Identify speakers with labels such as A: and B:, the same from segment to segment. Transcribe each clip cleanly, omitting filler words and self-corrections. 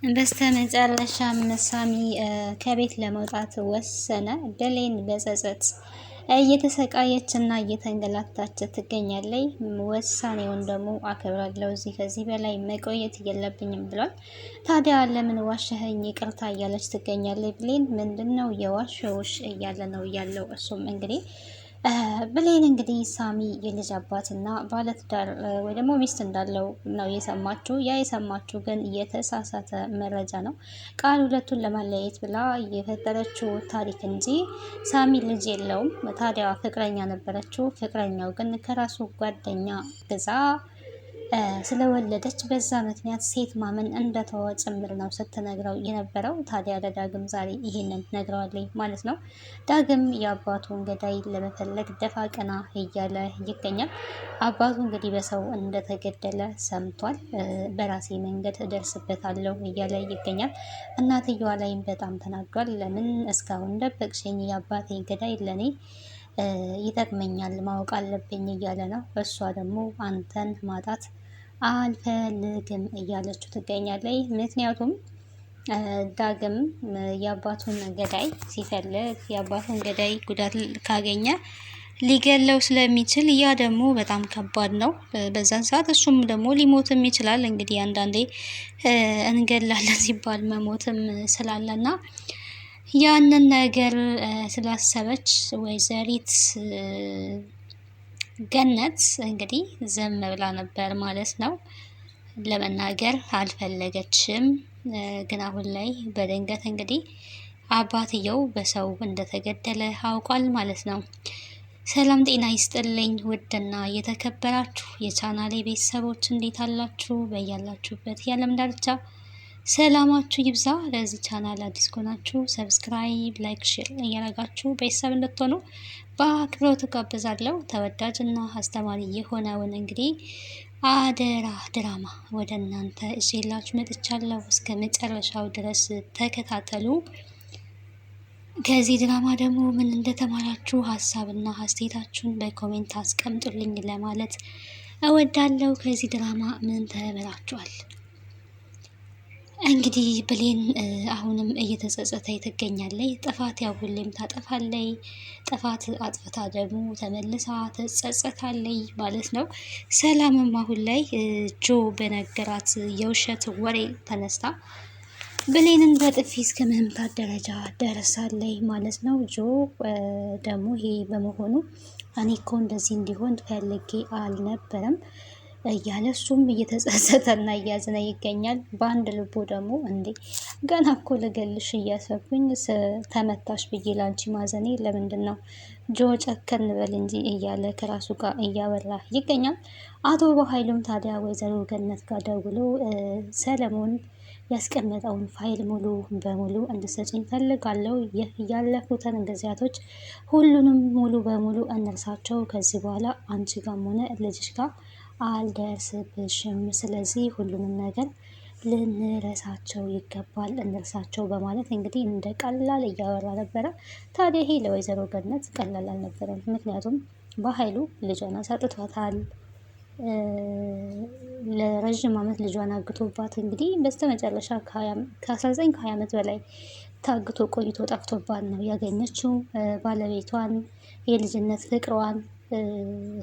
A: በስተመጨረሻም ሳሚ ከቤት ለመውጣት ወሰነ። ብሌን በጸጸት እየተሰቃየች እና እየተንገላታች ትገኛለች። ውሳኔውን ደግሞ አከብራለሁ፣ ከዚህ በላይ መቆየት የለብኝም ብሏል። ታዲያ ለምን ዋሸኸኝ ይቅርታ እያለች ትገኛለች። ብሌን ምንድነው የዋሸውሽ እያለ ነው ያለው። እሱም እንግዲህ ብሌን እንግዲህ ሳሚ የልጅ አባትና ባለትዳር ወይ ደግሞ ሚስት እንዳለው ነው የሰማችው። ያ የሰማችው ግን የተሳሳተ መረጃ ነው። ቃል ሁለቱን ለማለያየት ብላ የፈጠረችው ታሪክ እንጂ ሳሚ ልጅ የለውም። ታዲያ ፍቅረኛ ነበረችው። ፍቅረኛው ግን ከራሱ ጓደኛ ግዛ ስለወለደች በዛ ምክንያት ሴት ማመን እንደተወ ጭምር ነው ስትነግረው የነበረው። ታዲያ ለዳግም ዛሬ ይሄንን ነግረዋለኝ ማለት ነው። ዳግም የአባቱን ገዳይ ለመፈለግ ደፋ ቀና እያለ ይገኛል። አባቱ እንግዲህ በሰው እንደተገደለ ሰምቷል። በራሴ መንገድ እደርስበታለሁ እያለ ይገኛል። እናትየዋ ላይም በጣም ተናዷል። ለምን እስካሁን ደበቅሽኝ? የአባቴ ገዳይ ለኔ ይጠቅመኛል ማወቅ አለብኝ እያለ ነው። እሷ ደግሞ አንተን ማጣት አልፈልግም እያለችው ትገኛለች። ምክንያቱም ዳግም የአባቱን ገዳይ ሲፈልግ የአባቱን ገዳይ ጉዳት ካገኘ ሊገለው ስለሚችል ያ ደግሞ በጣም ከባድ ነው። በዛን ሰዓት እሱም ደግሞ ሊሞትም ይችላል። እንግዲህ አንዳንዴ እንገላለን ሲባል መሞትም ስላለና ያንን ነገር ስላሰበች ወይዘሪት ገነት እንግዲህ ዝም ብላ ነበር ማለት ነው። ለመናገር አልፈለገችም። ግን አሁን ላይ በድንገት እንግዲህ አባትየው በሰው እንደተገደለ አውቋል ማለት ነው። ሰላም ጤና ይስጥልኝ ውድና የተከበራችሁ የቻናሌ ቤተሰቦች እንዴት አላችሁ? በያላችሁበት የዓለም ዳርቻ ሰላማችሁ ይብዛ። ለዚህ ቻናል አዲስ ከሆናችሁ ሰብስክራይብ፣ ላይክ፣ ሼር እያደረጋችሁ ቤተሰብ እንድትሆኑ በአክብሮት ጋብዛለሁ። ተወዳጅና አስተማሪ የሆነውን እንግዲህ አደራ ድራማ ወደ እናንተ እዤላችሁ መጥቻለሁ። እስከ መጨረሻው ድረስ ተከታተሉ። ከዚህ ድራማ ደግሞ ምን እንደተማራችሁ ሀሳብና አስተያየታችሁን በኮሜንት አስቀምጡልኝ ለማለት እወዳለሁ። ከዚህ ድራማ ምን ተምራችኋል? እንግዲህ ብሌን አሁንም እየተጸጸተ ትገኛለች። ጥፋት ያው ሁሌም ታጠፋለች። ጥፋት አጥፍታ ደግሞ ተመልሳ ትጸጸታለች ማለት ነው። ሰላምም አሁን ላይ ጆ በነገራት የውሸት ወሬ ተነስታ ብሌንን በጥፊ እስከ መምታት ደረጃ ደርሳለች ማለት ነው። ጆ ደግሞ ይሄ በመሆኑ እኔ እኮ እንደዚህ እንዲሆን ፈልጌ አልነበረም እያለ እሱም እየተጸጸተና እያዘነ ይገኛል። በአንድ ልቡ ደግሞ እንዴ ገና እኮ ልገልሽ እያሰብኩኝ ተመታሽ ብዬ ላንቺ ማዘኔ ለምንድን ነው? ጆ ጨከን በል እንጂ እያለ ከራሱ ጋር እያወራ ይገኛል። አቶ በኃይሉም ታዲያ ወይዘሮ ገነት ጋር ደውሎ ሰለሞን ያስቀመጠውን ፋይል ሙሉ በሙሉ እንድሰጭኝ ፈልጋለሁ። ያለፉትን ጊዜያቶች ሁሉንም ሙሉ በሙሉ እንርሳቸው። ከዚህ በኋላ አንቺ ጋርም ሆነ ልጅሽ ጋር አልደርስብሽም። ስለዚህ ሁሉንም ነገር ልንረሳቸው ይገባል፣ እንርሳቸው በማለት እንግዲህ እንደ ቀላል እያወራ ነበረ። ታዲያ ይሄ ለወይዘሮ ገነት ቀላል አልነበረም። ምክንያቱም በኃይሉ ልጇን አሳጥቷታል። ለረዥም ዓመት ልጇን አግቶባት እንግዲህ በስተመጨረሻ ከ19 ዓመት በላይ ታግቶ ቆይቶ ጠፍቶባት ነው ያገኘችው። ባለቤቷን፣ የልጅነት ፍቅሯን፣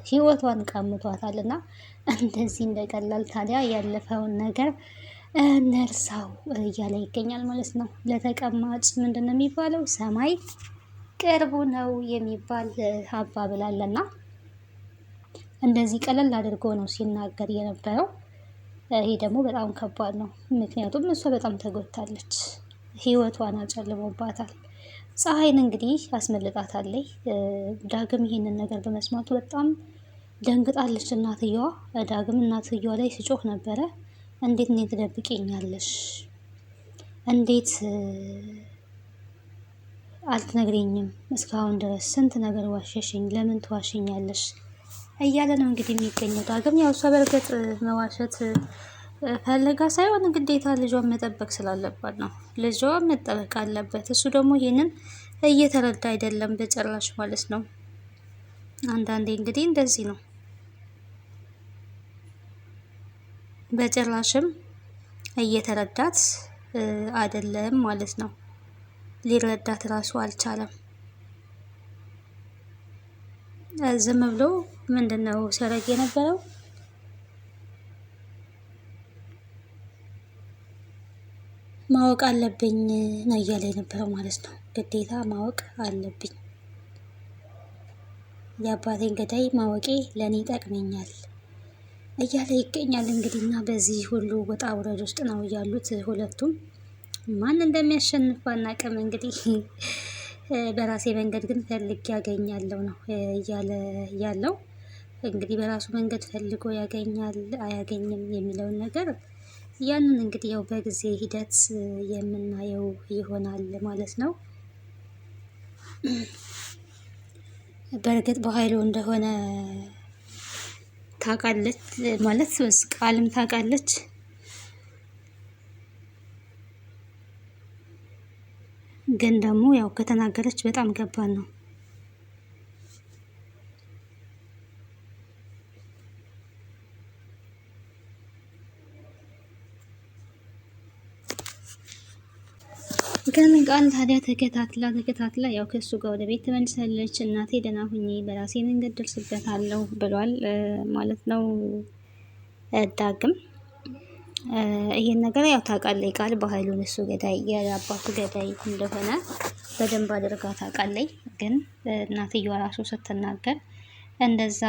A: ህይወቷን ቀምቷታል እና እንደዚህ እንደቀላል ታዲያ ያለፈውን ነገር ነርሳው እያለ ይገኛል ማለት ነው። ለተቀማጭ ምንድን ነው የሚባለው? ሰማይ ቅርቡ ነው የሚባል አባባል አለና እንደዚህ ቀለል አድርጎ ነው ሲናገር የነበረው። ይሄ ደግሞ በጣም ከባድ ነው። ምክንያቱም እሷ በጣም ተጎድታለች፣ ህይወቷን አጨልሞባታል። ፀሐይን እንግዲህ አስመልጣታለች። ዳግም ይሄንን ነገር በመስማቱ በጣም ደንግጣለች እናትየዋ። ዳግም እናትየዋ ላይ ስጮህ ነበረ። እንዴት ነው ትደብቂኛለሽ? እንዴት አልትነግሪኝም? እስካሁን ድረስ ስንት ነገር ዋሸሽኝ፣ ለምን ትዋሽኛለሽ? እያለ ነው እንግዲህ የሚገኘው ዳግም። ያው እሷ በእርግጥ መዋሸት ፈልጋ ሳይሆን ግዴታ ልጇን መጠበቅ ስላለባት ነው። ልጇ መጠበቅ አለበት። እሱ ደግሞ ይህንን እየተረዳ አይደለም በጭራሽ ማለት ነው። አንዳንዴ እንግዲህ እንደዚህ ነው። በጭራሽም እየተረዳት አይደለም ማለት ነው። ሊረዳት ራሱ አልቻለም። ዝም ብሎ ምንድነው ሲያደርግ የነበረው? ማወቅ አለብኝ ነው እያለ የነበረው ማለት ነው። ግዴታ ማወቅ አለብኝ፣ የአባቴን ገዳይ ማወቄ ለእኔ ይጠቅመኛል እያለ ይገኛል እንግዲህ። እና በዚህ ሁሉ ወጣ ውረድ ውስጥ ነው ያሉት ሁለቱም። ማን እንደሚያሸንፍ ባናቅም እንግዲህ በራሴ መንገድ ግን ፈልጌ ያገኛለሁ ነው እያለ ያለው። እንግዲህ በራሱ መንገድ ፈልጎ ያገኛል አያገኝም የሚለውን ነገር ያንን እንግዲህ ያው በጊዜ ሂደት የምናየው ይሆናል ማለት ነው። በእርግጥ በኃይሉ እንደሆነ ታውቃለች ማለት ቃልም ታውቃለች። ግን ደግሞ ያው ከተናገረች በጣም ከባድ ነው። ግን ቃል ታዲያ ተከታትላ ያው ከሱ ጋር ወደ ቤት ተመልሳለች። እናቴ ደህና ሁኚ፣ በራሴ መንገድ ደርስበታለሁ ብሏል ማለት ነው ዳግም። ይሄን ነገር ያው ታውቃለች ቃል በኃይሉን እሱ ገዳይ የአባቱ ገዳይ እንደሆነ በደንብ አድርጋ ታውቃለች። ግን እናትየዋ ራሱ ስትናገር እንደዛ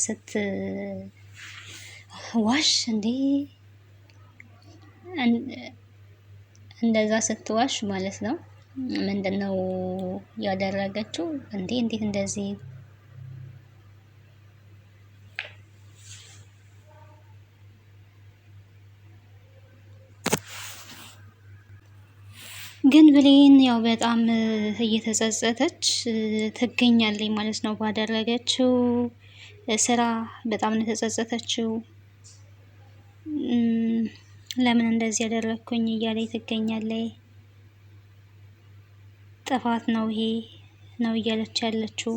A: ስትዋሽ እንደዛ ስትዋሽ ማለት ነው ምንድነው ያደረገችው? እንዴት እንደዚህ ግን ብሌን ያው በጣም እየተጸጸተች ትገኛለች ማለት ነው። ባደረገችው ስራ በጣም ነው የተጸጸተችው። ለምን እንደዚህ ያደረኩኝ እያለች ትገኛለች። ጥፋት ነው ይሄ ነው እያለች ያለችው።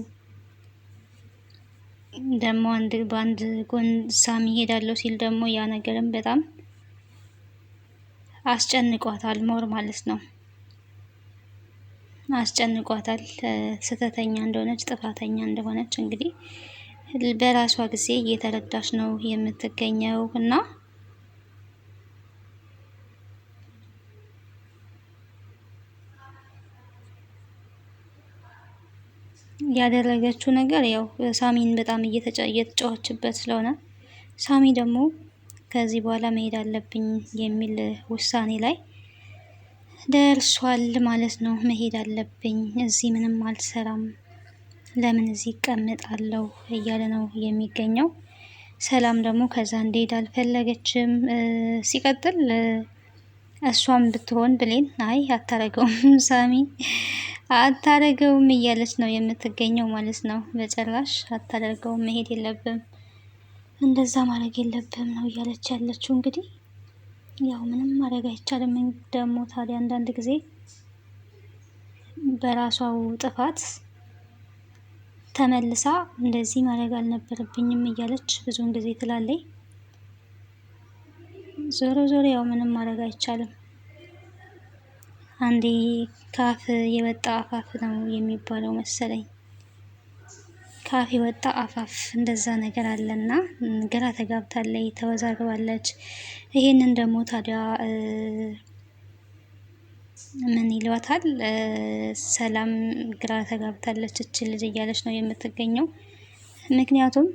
A: ደግሞ በአንድ ጎን ሳሚ ሄዳለሁ ሲል ደግሞ ያ ነገርም በጣም አስጨንቋታል ሞር ማለት ነው። አስጨንቋታል ስህተተኛ እንደሆነች ጥፋተኛ እንደሆነች እንግዲህ በራሷ ጊዜ እየተረዳች ነው የምትገኘው። እና ያደረገችው ነገር ያው ሳሚን በጣም እየተጫወችበት ስለሆነ ሳሚ ደግሞ ከዚህ በኋላ መሄድ አለብኝ የሚል ውሳኔ ላይ ደርሷል ማለት ነው። መሄድ አለብኝ፣ እዚህ ምንም አልሰራም፣ ለምን እዚህ እቀመጣለሁ እያለ ነው የሚገኘው። ሰላም ደግሞ ከዛ እንዲሄድ አልፈለገችም። ሲቀጥል እሷም ብትሆን ብሌን አይ አታረገውም፣ ሳሚ አታረገውም እያለች ነው የምትገኘው ማለት ነው። በጭራሽ አታደርገውም፣ መሄድ የለብም፣ እንደዛ ማድረግ የለብም ነው እያለች ያለችው። እንግዲህ ያው ምንም ማድረግ አይቻልም። ደግሞ ታዲያ አንዳንድ ጊዜ በራሷው ጥፋት ተመልሳ እንደዚህ ማድረግ አልነበረብኝም እያለች ብዙውን ጊዜ ትላለች። ዞሮ ዞሮ ያው ምንም ማድረግ አይቻልም። አንዴ ካፍ የወጣ አፋፍ ነው የሚባለው መሰለኝ። ካፍ የወጣ አፋፍ እንደዛ ነገር አለና ግራ ተጋብታለች፣ ተወዛግባለች። ይሄንን ደግሞ ታዲያ ምን ይሏታል? ሰላም ግራ ተጋብታለች እች ልጅ እያለች ነው የምትገኘው። ምክንያቱም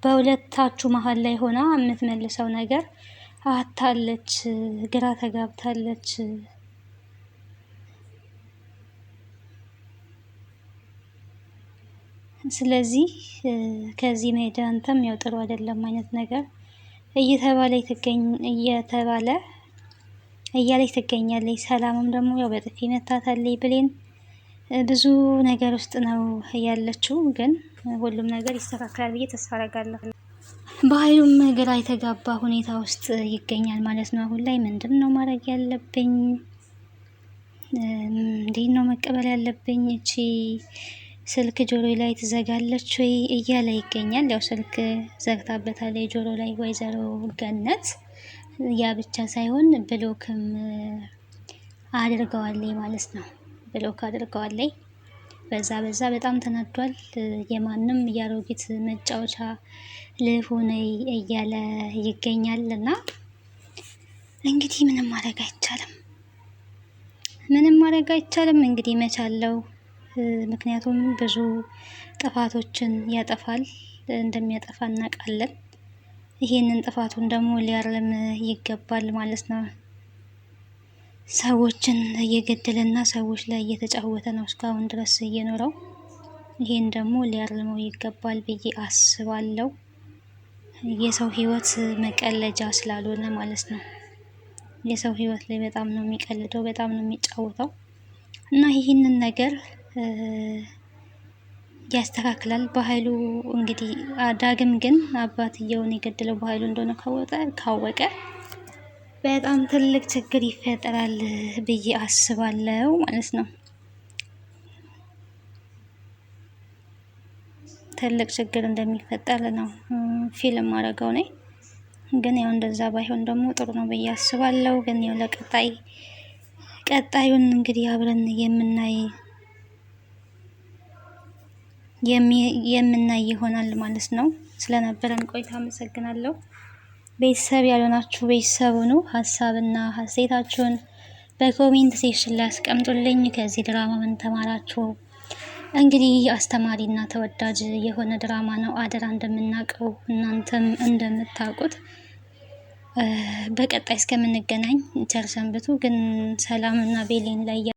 A: በሁለታችሁ መሀል ላይ ሆና የምትመልሰው ነገር አታለች፣ ግራ ተጋብታለች። ስለዚህ ከዚህ መሄድ አንተም ያው ጥሩ አይደለም አይነት ነገር እያለች ትገኛለች። ሰላምም ደግሞ ያው በጥፊ መታታለች። ብሌን ብዙ ነገር ውስጥ ነው ያለችው፣ ግን ሁሉም ነገር ይስተካከላል ብዬ ተስፋ አደርጋለሁ። በኃይሉም ግራ የተጋባ ሁኔታ ውስጥ ይገኛል ማለት ነው። አሁን ላይ ምንድን ነው ማድረግ ያለብኝ እንዴት ነው መቀበል ያለብኝ? እቺ ስልክ ጆሮ ላይ ትዘጋለች ወይ እያለ ይገኛል። ያው ስልክ ዘግታበታለች ጆሮ ላይ ወይዘሮ ገነት። ያ ብቻ ሳይሆን ብሎክም አድርገዋለች ማለት ነው። ብሎክ አድርገዋለች። በዛ በጣም ተናዷል። የማንም የአሮጊት መጫወቻ ልሁን እያለ ይገኛል። እና እንግዲህ ምንም ማድረግ አይቻልም። እንግዲህ መቻለው። ምክንያቱም ብዙ ጥፋቶችን ያጠፋል፣ እንደሚያጠፋ እናውቃለን። ይሄንን ጥፋቱን ደግሞ ሊያርም ይገባል ማለት ነው። ሰዎችን እየገደለና ሰዎች ላይ እየተጫወተ ነው እስካሁን ድረስ እየኖረው። ይሄን ደግሞ ሊያርመው ይገባል ብዬ አስባለሁ። የሰው ሕይወት መቀለጃ ስላልሆነ ማለት ነው። የሰው ሕይወት ላይ በጣም ነው የሚቀልደው፣ በጣም ነው የሚጫወተው እና ይህንን ነገር ያስተካክላል በኃይሉ። እንግዲህ ዳግም ግን አባትየውን የገደለው በኃይሉ እንደሆነ ካወቀ በጣም ትልቅ ችግር ይፈጠራል ብዬ አስባለሁ ማለት ነው። ትልቅ ችግር እንደሚፈጠር ነው ፊልም አደረገው ነኝ። ግን ያው እንደዛ ባይሆን ደግሞ ጥሩ ነው ብዬ አስባለሁ። ግን ያው ቀጣዩን እንግዲህ አብረን የምናይ ይሆናል ማለት ነው። ስለነበረን ቆይታ አመሰግናለሁ። ቤተሰብ ያልሆናችሁ ቤተሰብ ሁኑ። ሀሳብና ሀሴታችሁን በኮሜንት ሴክሽን ላይ አስቀምጡልኝ። ከዚህ ድራማ ምን ተማራችሁ? እንግዲህ አስተማሪና ተወዳጅ የሆነ ድራማ ነው። አደራ እንደምናውቀው እናንተም እንደምታውቁት። በቀጣይ እስከምንገናኝ ቸር ሰንብቱ። ግን ሰላምና ቤሌን ላይ